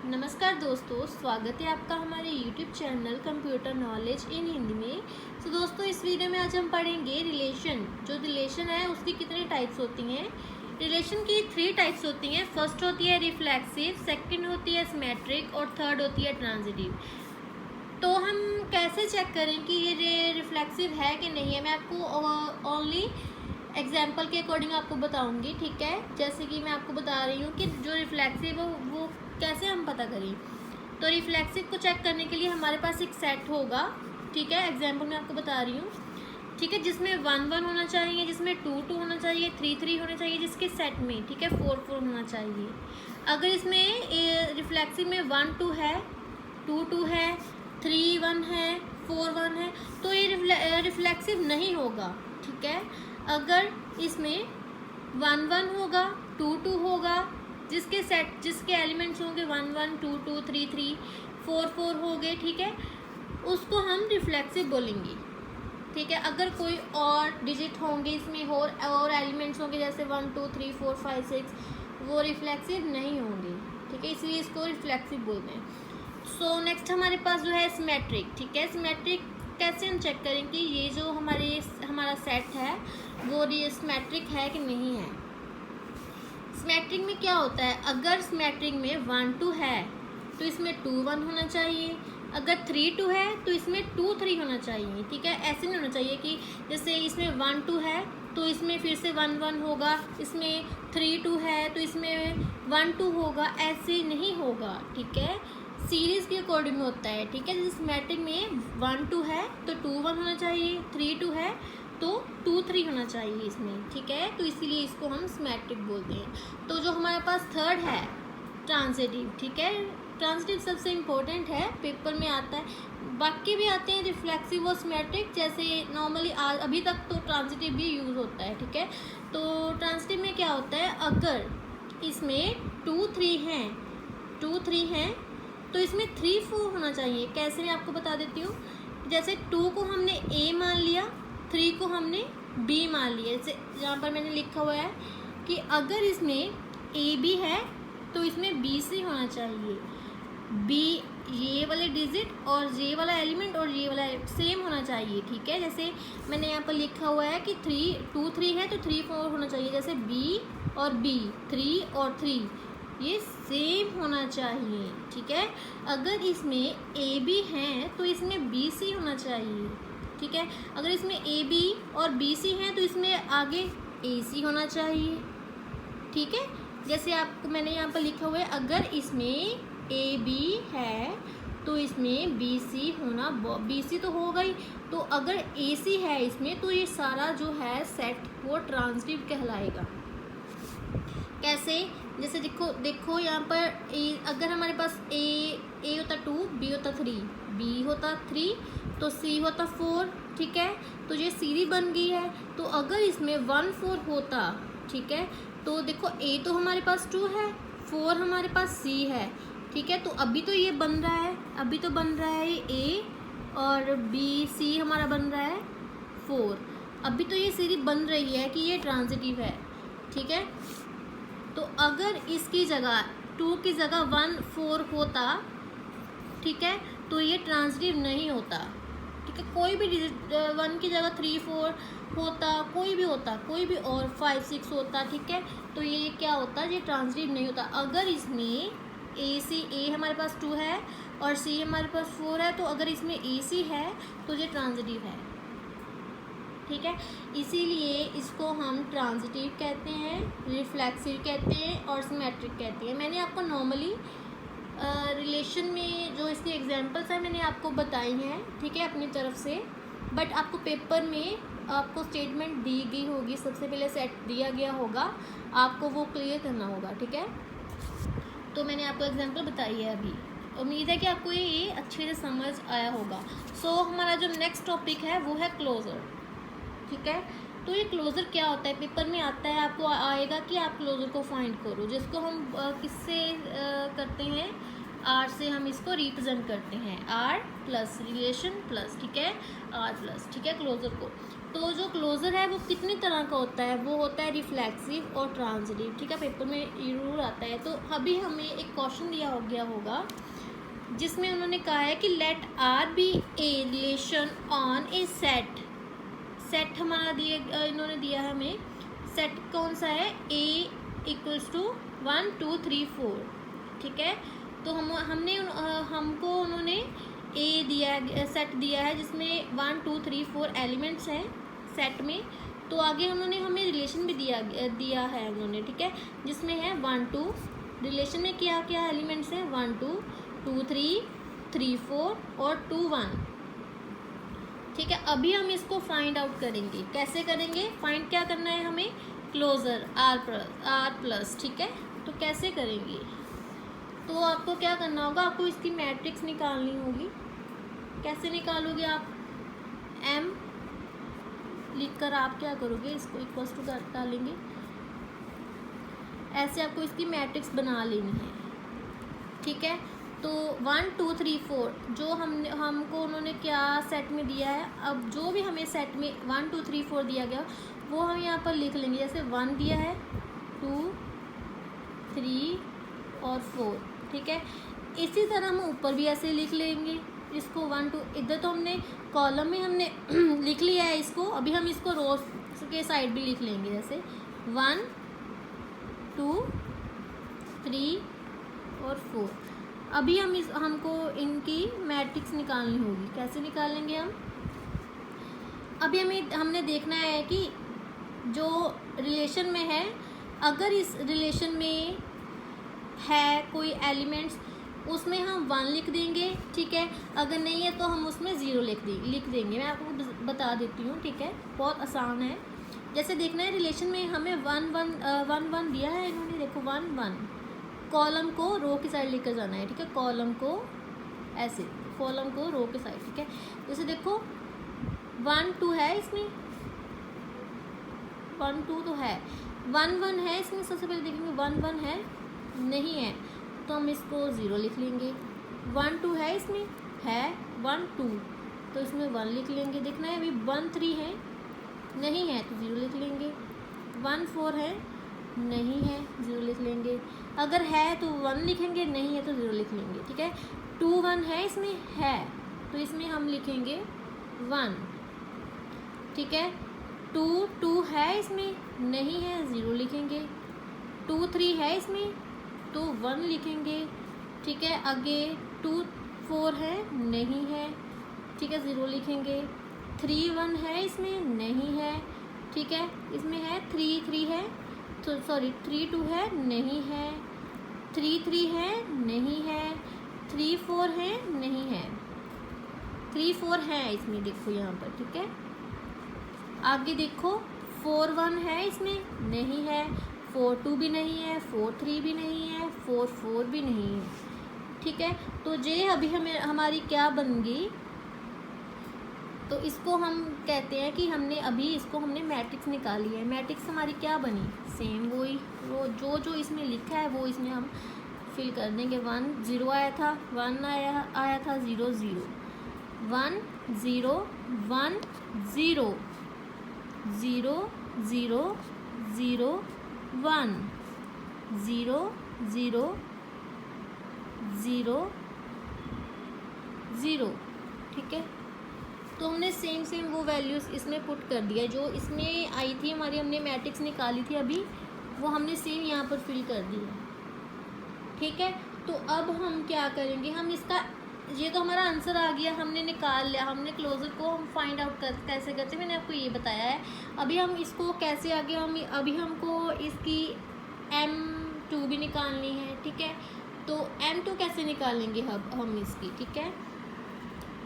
नमस्कार दोस्तों, स्वागत है आपका हमारे YouTube channel computer knowledge in Hindi में। तो दोस्तों, इस वीडियो में आज हम पढ़ेंगे रिलेशन। जो रिलेशन है उसकी कितनी टाइप्स होती हैं। रिलेशन की 3 टाइप्स होती हैं। फर्स्ट होती है रिफ्लेक्सिव, सेकंड होती है सिमेट्रिक और थर्ड होती है ट्रांजिटिव। तो हम कैसे चेक करें कि ये रिफ्लेक्सिव है कि नहीं है, मैं आपको ओनली एग्जाम्पल के अकॉर्डिंग आपको बताऊंगी। ठीक है, जैसे कि मैं आपको बता रही हूँ कि जो रिफ्लेक्सिव है वो कैसे हम पता करें। तो रिफ्लेक्सिव को चेक करने के लिए हमारे पास एक सेट होगा। ठीक है, एग्जाम्पल मैं आपको बता रही हूँ। ठीक है, जिसमें 1 1 होना चाहिए, जिसमें 2 2 होना चाहिए, 3 3 होना चाहिए, जिसके सेट में ठीक है 4 4 होना चाहिए। अगर इसमें रिफ्लेक्सिव में 1 2 है, 2 2 है, 3 1 है, 4 1 है, तो ये रिफ्लेक्सिव नहीं होगा। ठीक है, अगर इसमें 1 1 होगा, 2 2 होगा, जिसके एलिमेंट्स होंगे 1 1 2 2 3 3 4 4 हो गए, ठीक है, उसको हम रिफ्लेक्सिव बोलेंगे। ठीक है, अगर कोई और डिजिट होंगे इसमें और एलिमेंट्स होंगे जैसे 1 2 3 4 5 6, वो रिफ्लेक्सिव नहीं होंगे। ठीक है, इसलिए इसको रिफ्लेक्सिव बोलते हैं। सो नेक्स्ट हमारे पास जो है सिमेट्रिक। ठीक है, सिमेट्रिक कैसे हम चेक करें कि ये जो हमारा सेट है वो सिमेट्रिक है कि नहीं है। सिमेट्रिक में क्या होता है, अगर सिमेट्रिक में 1 2 है तो इसमें 2 1 होना चाहिए, अगर 3 2 है तो इसमें 2 3 होना चाहिए। ठीक है, ऐसे नहीं होना चाहिए कि जैसे इसमें 1 2 है तो इसमें फिर से 1 1 होगा, इसमें 3 2 है तो इसमें 1 2 होगा, ऐसे नहीं होगा। ठीक है, सीरीज के अकॉर्डिंग होता है। ठीक है, जैसे सिमेट्रिक में 1 2 है तो 2 1 होना चाहिए, 3 2 है तो 2 3 होना चाहिए इसमें। ठीक है, तो इसीलिए इसको हम सिमेट्रिक बोलते हैं। तो जो हमारे पास थर्ड है ट्रांजिटिव। ठीक है, ट्रांजिटिव सबसे इम्पोर्टेंट है, पेपर में आता है, बाकी भी आते हैं रिफ्लेक्सिव और सिमेट्रिक। जैसे नॉर्मली अभी तक तो ट्रांजिटिव भी यूज़ होता है। ठीक है, तो ट्रांजिटिव में क्या होता है, अगर इसमें 2 3 हैं, 2 3 हैं तो इसमें 3 4 होना चाहिए। कैसे, मैं आपको बता देती हूँ। जैसे 2 को हमने ए मान लिया, 3 को हमने बी मान लिया। जैसे यहाँ पर मैंने लिखा हुआ है कि अगर इसमें ए बी है तो इसमें बी सी होना चाहिए। बी ये वाले डिजिट और ये वाला एलिमेंट और ये वाला सेम होना चाहिए। ठीक है, जैसे मैंने यहाँ पर लिखा हुआ है कि 2 3 है तो 3 4 होना चाहिए। जैसे बी और बी, 3 और 3 ये सेम होना चाहिए। ठीक है, अगर इसमें ए बी है तो इसमें बी सी होना चाहिए। ठीक है, अगर इसमें ए बी और बी सी हैं तो इसमें आगे ए सी होना चाहिए। ठीक है, जैसे आपको मैंने यहाँ पर लिखा हुआ है, अगर इसमें ए बी है तो इसमें बी सी होना, बी सी तो होगा ही। तो अगर ए सी है इसमें तो ये सारा जो है सेट वो ट्रांजिटिव कहलाएगा। कैसे, जैसे देखो यहाँ पर अगर हमारे पास ए होता 2, बी होता 3, बी होता 3 तो सी होता 4। ठीक है, तो ये सीरीज बन गई है। तो अगर इसमें 1 4 होता, ठीक है, तो देखो ए तो हमारे पास 2 है, 4 हमारे पास सी है। ठीक है, तो अभी तो ये बन रहा है, अभी तो बन रहा है ए और बी सी हमारा बन रहा है 4। अभी तो ये सीरीज बन रही है कि ये ट्रांजिटिव है। ठीक है, तो अगर इसकी जगह 2 की जगह 1 4 होता, ठीक है, तो ये ट्रांजिटिव नहीं होता। ठीक है, कोई भी 1 की जगह 3 4 होता, कोई भी होता, कोई भी और 5 6 होता। ठीक है, तो ये क्या होता, ये ट्रांजिटिव नहीं होता। अगर इसमें ए हमारे पास 2 है और सी हमारे पास 4 है, तो अगर इसमें ए सी है तो ये ट्रांजिटिव है। ठीक है, इसीलिए इसको हम ट्रांजिटिव कहते हैं, रिफ्लेक्सिव कहते हैं और सिमेट्रिक कहते हैं। मैंने आपको नॉर्मली रिलेशन में जो इसके एग्जांपल्स हैं मैंने आपको बताई हैं। ठीक है, अपनी तरफ से, बट आपको पेपर में आपको स्टेटमेंट दी गई होगी, सबसे पहले सेट दिया गया होगा, आपको वो क्लियर करना होगा। ठीक है, तो मैंने आपको एग्जांपल बताई है अभी। उम्मीद है कि आपको ये अच्छे से समझ आया होगा। सो हमारा जो नेक्स्ट टॉपिक है वो है क्लोजर। ठीक है, तो ये क्लोजर क्या होता है, पेपर में आता है, आपको आएगा कि आप क्लोजर को फाइंड करो, जिसको हम किससे करते हैं, आर से हम इसको रिप्रेजेंट करते हैं, आर प्लस रिलेशन प्लस, ठीक है, आर प्लस। ठीक है, क्लोजर को तो जो क्लोजर है वो कितनी तरह का होता है, वो होता है रिफ्लेक्सिव और ट्रांजिटिव, ठीक है, पेपर में जरूर आता है। तो अभी हमें एक क्वेश्चन दिया हो गया होगा जिसमें उन्होंने कहा है कि let R be a relation on a set. Set हमारा इन्होंने दिया है हमें, सेट कौन सा है, ए इक्वल्स टू 1 2 3 4, ठीक है। तो हमको उन्होंने ए दिया है, सेट दिया है जिसमें 1 2 3 4 एलिमेंट्स हैं सेट में। तो आगे हमें रिलेशन भी दिया है उन्होंने, ठीक है, जिसमें है 1 2, रिलेशन में क्या क्या एलिमेंट्स हैं, 1 2 2 3 3 4 और 2 1, ठीक है। अभी हम इसको फाइंड आउट करेंगे, कैसे करेंगे, फाइंड क्या करना है हमें, क्लोजर आर प्लस, ठीक है। तो कैसे करेंगे, तो आपको क्या करना होगा, आपको इसकी मैट्रिक्स निकालनी होगी। कैसे निकालोगे आप, m लिखकर आप क्या करोगे, इसको इक्वल्स टू डालेंगे, ऐसे आपको इसकी मैट्रिक्स बना लेनी है, ठीक है। तो 1 2 3 4 जो हमको उन्होंने क्या सेट में दिया है, अब जो भी हमें सेट में 1 2 3 4 दिया गया वो हम यहाँ पर लिख लेंगे। जैसे 1 दिया है, 2 3 और 4, ठीक है। इसी तरह हम ऊपर भी ऐसे लिख लेंगे इसको 1 2, इधर तो हमने कॉलम में हमने लिख लिया है इसको, अभी हम इसको रोज के साइड भी लिख लेंगे, जैसे 1 2 3 और 4। अभी हमको इनकी मैट्रिक्स निकालनी होगी, कैसे निकालेंगे हम, अभी हमने देखना है कि जो रिलेशन में है, अगर इस रिलेशन में है कोई एलिमेंट्स उसमें हम 1 लिख देंगे, ठीक है। अगर नहीं है तो हम उसमें 0 लिख देंगे। मैं आपको बता देती हूँ, ठीक है, बहुत आसान है। जैसे देखना है रिलेशन में हमें 1 1 दिया है इन्होंने, देखो 1 1, कॉलम को रो की साइड लेकर जाना है, ठीक है, कॉलम को ऐसे, कॉलम को रो के साइड, ठीक है। जैसे देखो 1 2 है इसमें, 1 2 तो है, 1 1 है इसमें, सबसे पहले देखेंगे 1 1 है, नहीं है तो हम इसको 0 लिख लेंगे। 1 2 है इसमें, है 1 2 तो इसमें 1 लिख लेंगे। देखना है अभी 1 3 है, नहीं है तो 0 लिख लेंगे। 1 4 है, नहीं है, 0 लिख लेंगे। अगर है तो 1 लिखेंगे, नहीं है तो 0 लिख लेंगे, ठीक है। 2 1 है इसमें, है तो इसमें हम लिखेंगे 1, ठीक है। 2 2 है इसमें, नहीं है, 0 लिखेंगे। 2 3 है इसमें तो 1 लिखेंगे, ठीक है। आगे 2 4 है, नहीं है, ठीक है, 0 लिखेंगे। 3 1 है इसमें, नहीं है, ठीक है। इसमें है 3 3 है, तो सॉरी 3 2 है, नहीं है, 3 3 है, नहीं है, 3 4 है, नहीं है, 3 4 है इसमें, देखो यहाँ पर, ठीक है। आगे देखो 4 1 है इसमें, नहीं है, 4 2 भी नहीं है, 4 3 भी नहीं है, 4 4 भी नहीं है, ठीक है। तो ये अभी हमारी क्या बन गई, तो इसको हम कहते हैं कि हमने मैट्रिक्स निकाली है। मैट्रिक्स हमारी क्या बनी, सेम वही, वो जो इसमें लिखा है वो इसमें हम फिल कर देंगे। 1 0 आया था, 1 आया था, 0 0 1 0 1 0 0 0 0 1 0 0 0 0, ठीक है। तो हमने सेम वो वैल्यूज़ इसमें पुट कर दिया, जो इसमें आई थी हमारी, हमने मैट्रिक्स निकाली थी अभी, वो हमने सेम यहाँ पर फिल कर दी है, ठीक है। तो अब हम क्या करेंगे, हम इसका, ये तो हमारा आंसर आ गया, हमने निकाल लिया, हमने क्लोजर को हम फाइंड आउट कैसे करते, मैंने आपको ये बताया है। अभी हम इसको कैसे आगे, अभी हमको इसकी M2 भी निकालनी है, ठीक है। तो M2 कैसे निकालेंगे हम इसकी, ठीक है।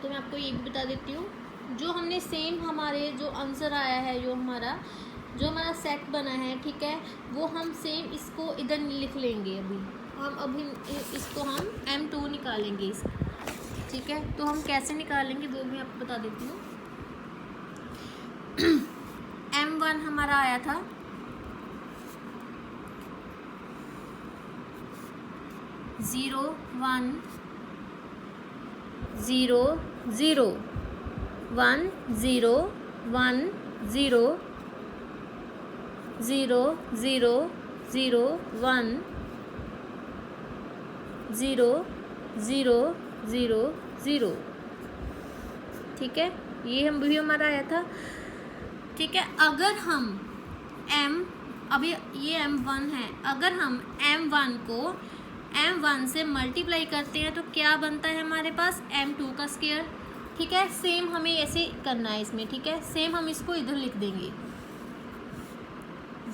तो मैं आपको ये भी बता देती हूँ, जो हमने सेम हमारे जो आंसर आया है, जो हमारा सेट बना है, ठीक है, वो हम सेम इसको इधर लिख लेंगे। अभी इसको हम M2 निकालेंगे ठीक है। तो हम कैसे निकालेंगे वो मैं आपको बता देती हूँ। M1 हमारा आया था 0 1 0 0 1 0 1 0 0 0 0 1 0 0 0 0। ठीक है, ये हम भी हमारा आया था। ठीक है, अगर हम अभी ये m1 है, अगर हम m1 को m1 से मल्टीप्लाई करते हैं तो क्या बनता है हमारे पास m2 का स्क्वायर। ठीक है, सेम हमें ऐसे करना है इसमें। ठीक है, सेम हम इसको इधर लिख देंगे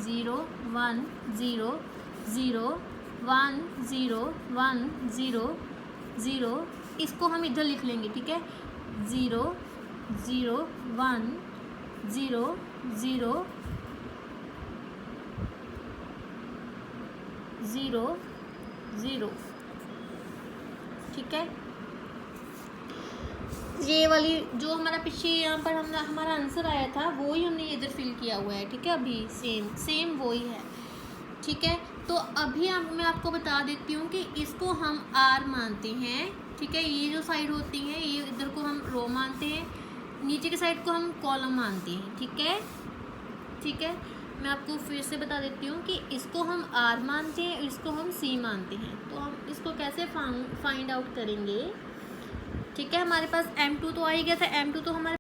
0 1 0 0 1 0 1 0 0, इसको हम इधर लिख लेंगे। ठीक है, 0 0 1 0 0 0 0। ठीक है, ये वाली जो हमारा पीछे यहाँ पर हमारा आंसर आया था वो ही हमने इधर फिल किया हुआ है। ठीक है, अभी सेम वो ही है। ठीक है, तो अभी मैं आपको बता देती हूँ कि इसको हम आर मानते हैं। ठीक है, ये जो साइड होती है ये इधर को हम रो मानते हैं, नीचे के साइड को हम कॉलम मानते हैं। ठीक है, ठीक है, मैं आपको फिर से बता देती हूँ कि इसको हम आर मानते हैं, इसको हम सी मानते हैं। तो हम इसको कैसे फाइंड आउट करेंगे। ठीक है, हमारे पास m2 तो आ ही गया था, m2 तो हमारे